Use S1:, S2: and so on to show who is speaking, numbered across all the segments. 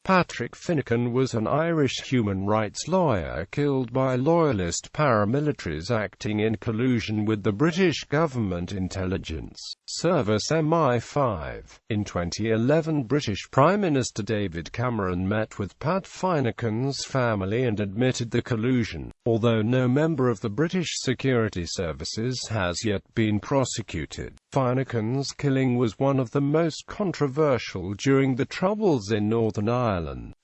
S1: Patrick Finucane was an Irish human rights lawyer killed by loyalist paramilitaries acting in collusion with the British government intelligence service MI5. In 2011, British Prime Minister David Cameron met with Pat Finucane's family and admitted the collusion, although no member of the British security services has yet been prosecuted. Finucane's killing was one of the most controversial during the Troubles in Northern Ireland.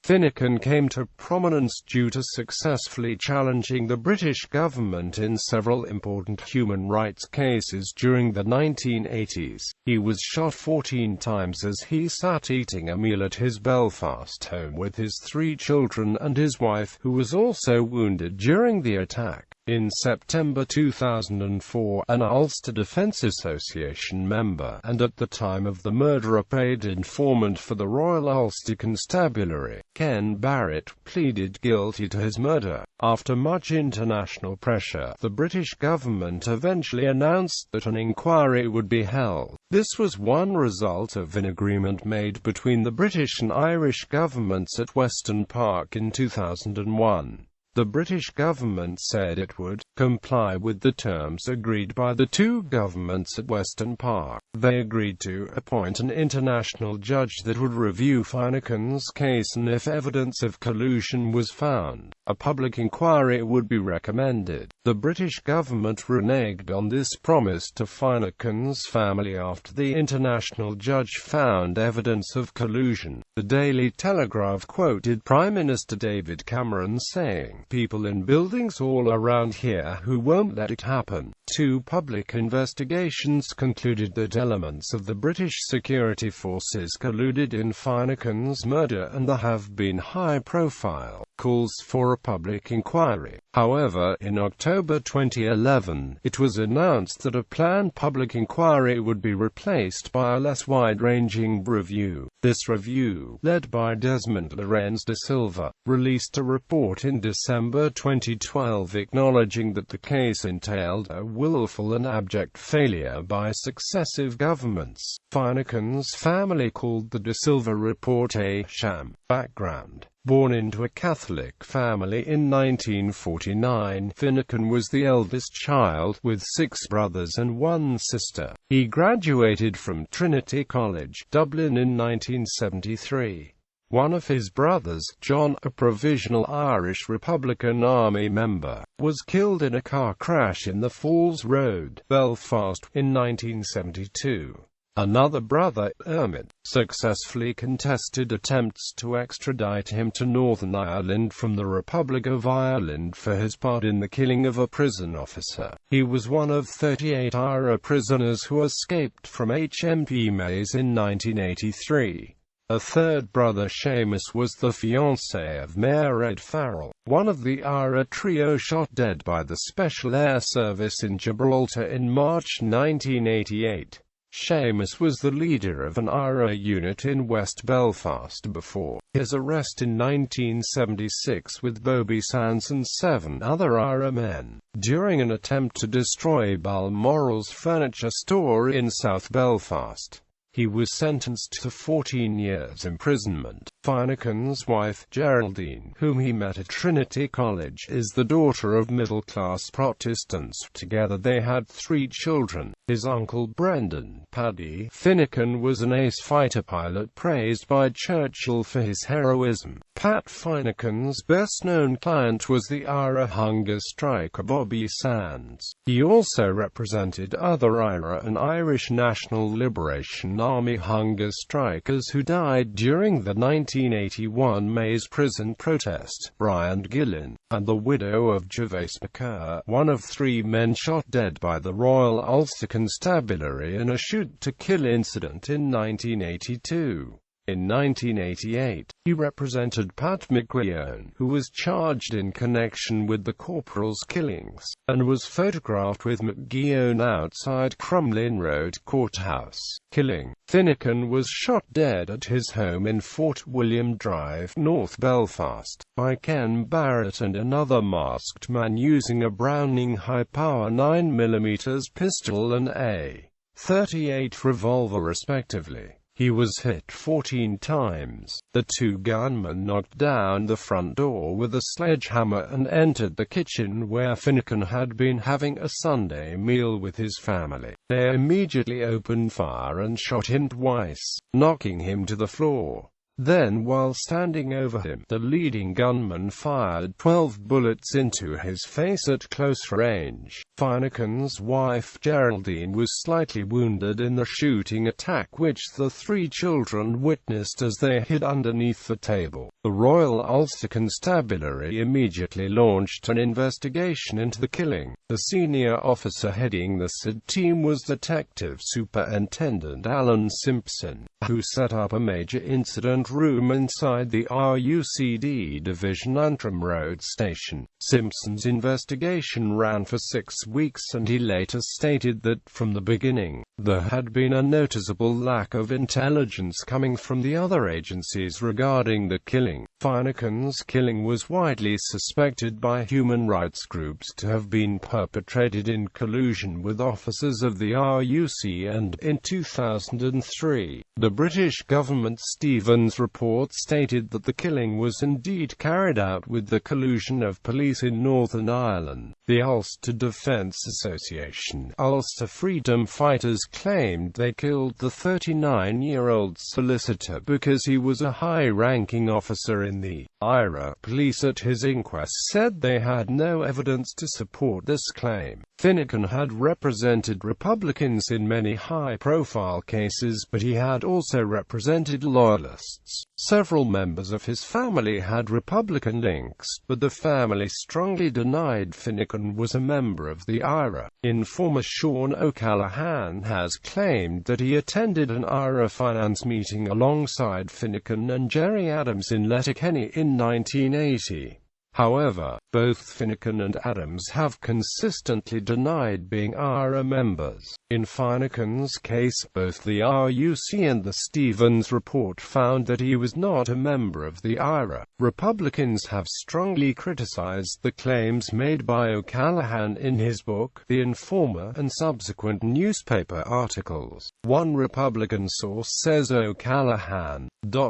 S1: Finucane came to prominence due to successfully challenging the British government in several important human rights cases during the 1980s. He was shot 14 times as he sat eating a meal at his Belfast home with his 3 children and his wife, who was also wounded during the attack. In September 2004, an Ulster Defence Association member, and at the time of the murder a paid informant for the Royal Ulster Constabulary, Ken Barrett, pleaded guilty to his murder. After much international pressure, the British government eventually announced that an inquiry would be held. This was one result of an agreement made between the British and Irish governments at Weston Park in 2001. The British government said it would comply with the terms agreed by the two governments at Weston Park. They agreed to appoint an international judge that would review Finucane's case, and if evidence of collusion was found, a public inquiry would be recommended. The British government reneged on this promise to Finucane's family after the international judge found evidence of collusion. The Daily Telegraph quoted Prime Minister David Cameron saying, "People in buildings all around here who won't let it happen." 2 public investigations concluded that elements of the British security forces colluded in Finucane's murder, and there have been high-profile calls for a public inquiry. However, in October 2011, it was announced that a planned public inquiry would be replaced by a less wide-ranging review. This review, led by Desmond Lorenz de Silva, released a report in December 2012 acknowledging that the case entailed a willful and abject failure by successive governments. Finucane's family called the de Silva report a sham. Background: born into a Catholic family in 1949, Finucane was the eldest child, with 6 brothers and 1 sister. He graduated from Trinity College, Dublin in 1973. One of his brothers, John, a provisional Irish Republican Army member, was killed in a car crash in the Falls Road, Belfast, in 1972. Another brother, Ermit, successfully contested attempts to extradite him to Northern Ireland from the Republic of Ireland for his part in the killing of a prison officer. He was one of 38 IRA prisoners who escaped from HMP Maze in 1983. A third brother, Seamus, was the fiancé of Mayor Ed Farrell, one of the IRA trio shot dead by the Special Air Service in Gibraltar in March 1988. Seamus was the leader of an IRA unit in West Belfast before his arrest in 1976 with Bobby Sands and 7 other IRA men, during an attempt to destroy Balmoral's furniture store in South Belfast. He was sentenced to 14 years imprisonment. Finucane's wife, Geraldine, whom he met at Trinity College, is the daughter of middle-class Protestants. Together they had 3 children. His uncle Brendan "Paddy" Finucane was an ace fighter pilot praised by Churchill for his heroism. Pat Finucane's best-known client was the IRA hunger striker Bobby Sands. He also represented other IRA and Irish National Liberation Army hunger strikers who died during the 1981 Maze prison protest, Brian Gillen, and the widow of Gervais McCurr, one of 3 men shot dead by the Royal Ulster Constabulary in a shoot-to-kill incident in 1982. In 1988, he represented Pat Finucane, who was charged in connection with the corporal's killings, and was photographed with Finucane outside Crumlin Road Courthouse. Killing: Finucane was shot dead at his home in Fort William Drive, North Belfast, by Ken Barrett and another masked man using a Browning high-power 9mm pistol and a .38 revolver respectively. He was hit 14 times. The two gunmen knocked down the front door with a sledgehammer and entered the kitchen where Finucane had been having a Sunday meal with his family. They immediately opened fire and shot him twice, knocking him to the floor. Then, while standing over him, the leading gunman fired 12 bullets into his face at close range. Finucane's wife Geraldine was slightly wounded in the shooting attack, which the three children witnessed as they hid underneath the table. The Royal Ulster Constabulary immediately launched an investigation into the killing. The senior officer heading the SID team was Detective Superintendent Alan Simpson, who set up a major incident room inside the RUCD Division Antrim Road Station. Simpson's investigation ran for 6 weeks, and he later stated that, from the beginning, there had been a noticeable lack of intelligence coming from the other agencies regarding the killing. Finucane's killing was widely suspected by human rights groups to have been perpetrated in collusion with officers of the RUC, and in 2003, the British government Stevens report stated that the killing was indeed carried out with the collusion of police in Northern Ireland. The Ulster Defence Association, Ulster Freedom Fighters, claimed they killed the 39-year-old solicitor because he was a high-ranking officer in the IRA. Police at his inquest said they had no evidence to support this claim. Finucane had represented Republicans in many high-profile cases, but he had also represented loyalists. Several members of his family had Republican links, but the family strongly denied Finucane was a member of the IRA. Informer Sean O'Callaghan has claimed that he attended an IRA finance meeting alongside Finucane and Gerry Adams in Letterkenny in 1980. However, both Finucane and Adams have consistently denied being IRA members. In Finucane's case, both the RUC and the Stevens report found that he was not a member of the IRA. Republicans have strongly criticized the claims made by O'Callaghan in his book, The Informer, and subsequent newspaper articles. One Republican source says O'Callaghan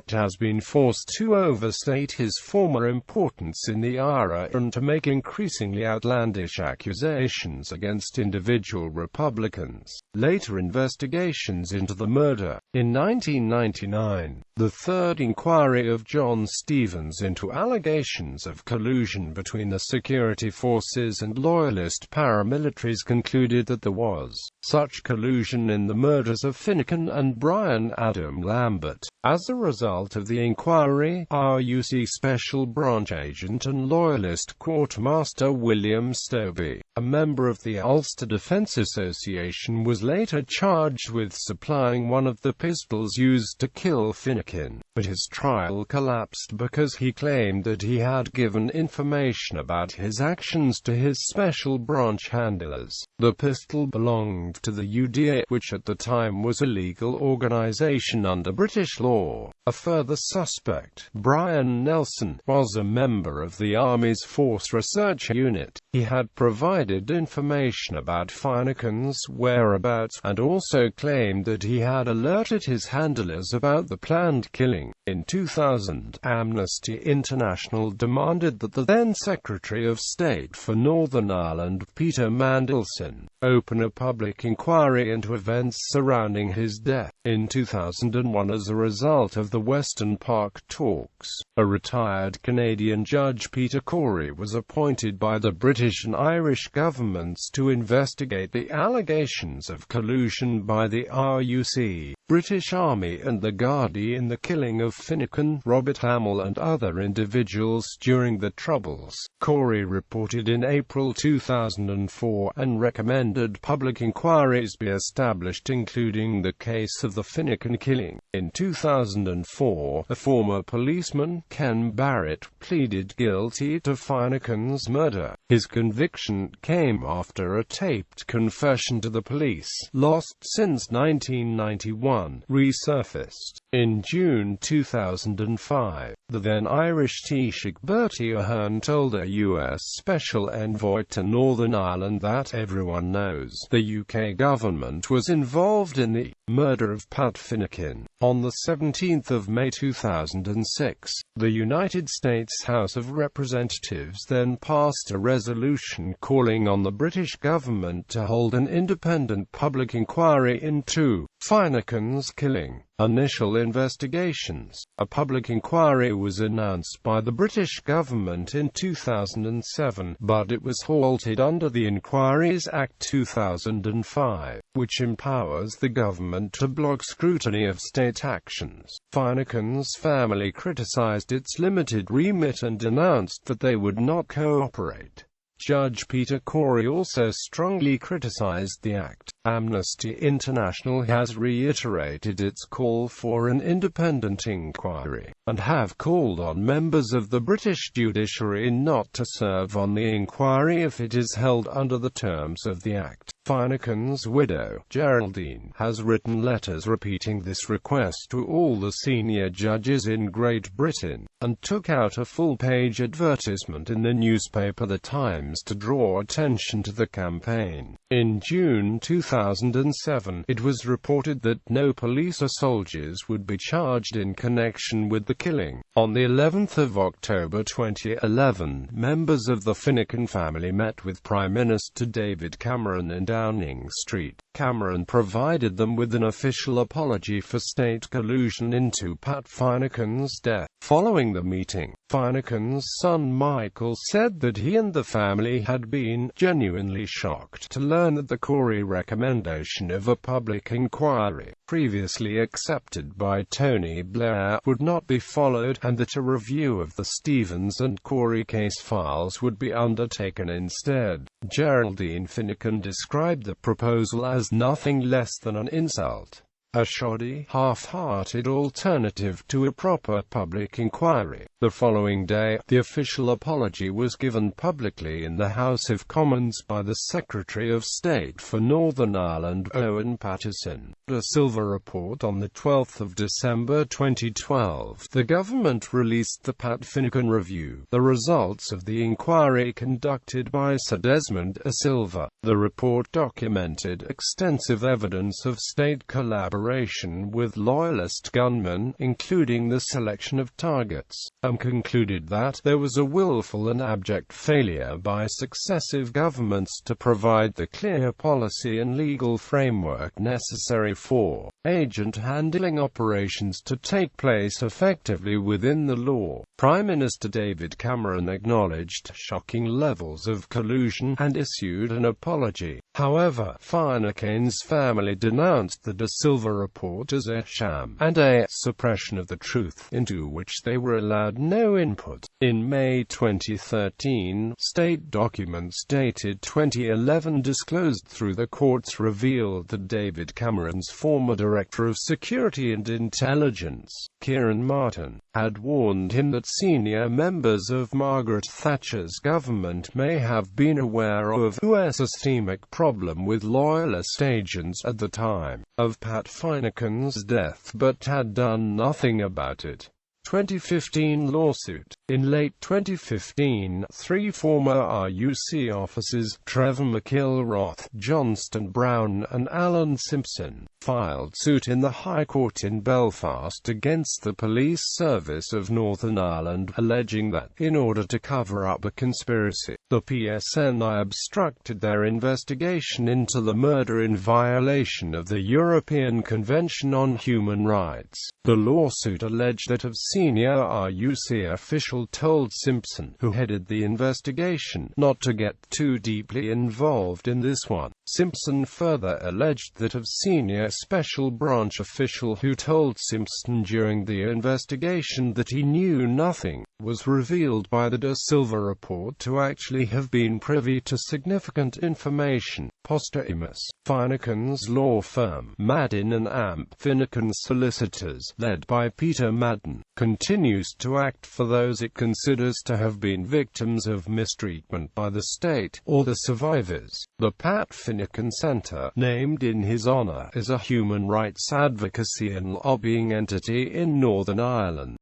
S1: has been forced to overstate his former importance in the IRA and to make increasingly outlandish accusations against individual Republicans. Later investigations into the murder. In 1999, the third inquiry of John Stevens into allegations of collusion between the security forces and loyalist paramilitaries concluded that there was such collusion in the murders of Finucane and Brian Adam Lambert. As a result of the inquiry, RUC Special Branch Agent and Loyalist Quartermaster William Stobie, a member of the Ulster Defence Association, was later charged with supplying one of the pistols used to kill Finucane, but his trial collapsed because he claimed that he had given information about his actions to his special branch handlers. The pistol belonged to the UDA, which at the time was a legal organisation under British law. A further suspect, Brian Nelson, was a member of the Army's Force Research Unit. He had provided information about Finucane's whereabouts, and also claimed that he had alerted his handlers about the planned killing. In 2000, Amnesty International demanded that the then Secretary of State for Northern Ireland, Peter Mandelson, open a public inquiry into events surrounding his death. In 2001, as a result of the Western Park talks, a retired Canadian judge, Peter Corey, was appointed by the British and Irish governments to investigate the allegations of collusion by the RUC, British Army and the Gardaí in the killing of Finucane, Robert Hamill and other individuals during the Troubles. Corey reported in April 2004 and recommended public inquiries be established, including the case of the Finucane killing. In 2004, a former policeman, Ken Barrett, pleaded guilty to Finucane's murder. His conviction came after a taped confession to the police, lost since 1991, resurfaced. In June 2005, the then Irish Taoiseach Bertie Ahern told a U.S. Special Envoy to Northern Ireland that everyone knows the UK government was involved in the Murder of Pat Finucane. On the 17th of May 2006, the United States House of Representatives then passed a resolution calling on the British government to hold an independent public inquiry into Finucane's killing. Initial investigations. A public inquiry was announced by the British government in 2007, but it was halted under the Inquiries Act 2005, which empowers the government to block scrutiny of state actions. Finucane's family criticized its limited remit and announced that they would not cooperate. Judge Peter Corey also strongly criticized the act. Amnesty International has reiterated its call for an independent inquiry, and have called on members of the British judiciary not to serve on the inquiry if it is held under the terms of the act. Finucane's widow, Geraldine, has written letters repeating this request to all the senior judges in Great Britain, and took out a full-page advertisement in the newspaper The Times to draw attention to the campaign. In June 2007, it was reported that no police or soldiers would be charged in connection with the killing. On the 11th of October 2011, members of the Finucane family met with Prime Minister David Cameron in Downing Street. Cameron provided them with an official apology for state collusion into Pat Finucane's death. Following the meeting, Finucane's son Michael said that he and the family had been genuinely shocked to learn that the Corey recommendation of a public inquiry, previously accepted by Tony Blair, would not be followed, and that a review of the Stevens and Corey case files would be undertaken instead. Geraldine Finucane described the proposal as nothing less than an insult, a shoddy, half-hearted alternative to a proper public inquiry. The following day, the official apology was given publicly in the House of Commons by the Secretary of State for Northern Ireland, Owen Paterson. A Silver report on the 12th of December 2012, the government released the Pat Finucane Review, the results of the inquiry conducted by Sir Desmond A. Silva. The report documented extensive evidence of state collaboration with loyalist gunmen, including the selection of targets, and concluded that there was a willful and abject failure by successive governments to provide the clear policy and legal framework necessary for agent handling operations to take place effectively within the law. Prime Minister David Cameron acknowledged shocking levels of collusion and issued an apology. However, Finucane's family denounced the De Silva report as a sham and a suppression of the truth, into which they were allowed no input. In May 2013, state documents dated 2011 disclosed through the courts revealed that David Cameron's former Director of Security and Intelligence, Kieran Martin, had warned him that senior members of Margaret Thatcher's government may have been aware of a systemic problem with loyalist agents at the time of Pat Finucane's death, but had done nothing about it. 2015 lawsuit. In late 2015, three former RUC officers, Trevor McIlroth, Johnston Brown and Alan Simpson, filed suit in the High Court in Belfast against the Police Service of Northern Ireland, alleging that, in order to cover up a conspiracy, the PSNI obstructed their investigation into the murder in violation of the European Convention on Human Rights. The lawsuit alleged that a senior RUC official told Simpson, who headed the investigation, not to get too deeply involved in this one. Simpson further alleged that a senior special branch official who told Simpson during the investigation that he knew nothing, was revealed by the De Silva report to actually have been privy to significant information. Posthumous. Finucane's law firm, Madden and Amp Finucane Solicitors, led by Peter Madden, continues to act for those it considers to have been victims of mistreatment by the state, or the survivors. The Pat Finucane Centre, named in his honour, is a human rights advocacy and lobbying entity in Northern Ireland.